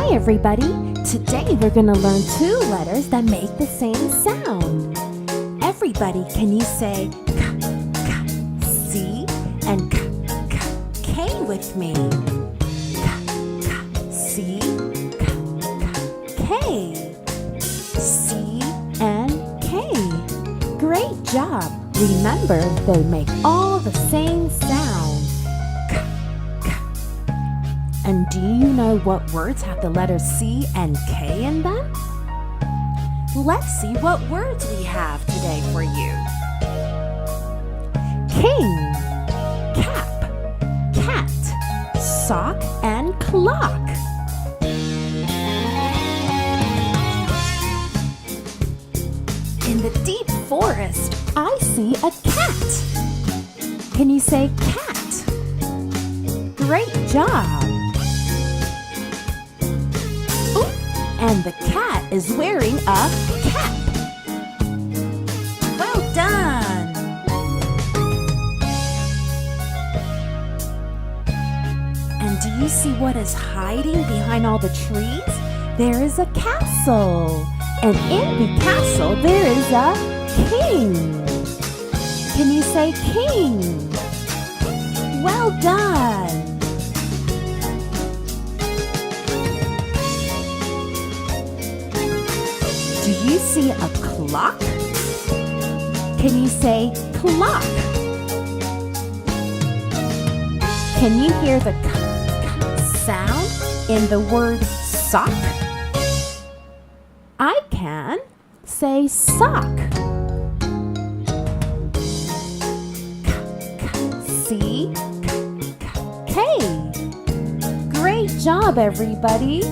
Hi everybody! Today we're going to learn two letters that make the same sound. Everybody, can you say k, k, C and k, k, K with me? K, k, C, k, k, K. C and K. Great job! Remember, they make all the same sound. And do you know what words have the letters C and K in them? Let's see what words we have today for you. King, cap, cat, sock, and clock. In the deep forest, I see a cat. Can you say cat? Great job! And the cat is wearing a cap. Well done! And do you see what is hiding behind all the trees? There is a castle. And in the castle, there is a king. Can you say king? Well done! Do you see a clock? Can you say clock? Can you hear the k sound in the word sock? I can. Say sock. C, K. Great job, everybody.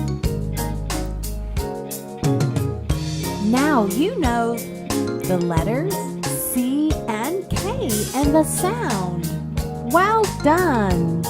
Now you know the letters C and K and the sound. Well done!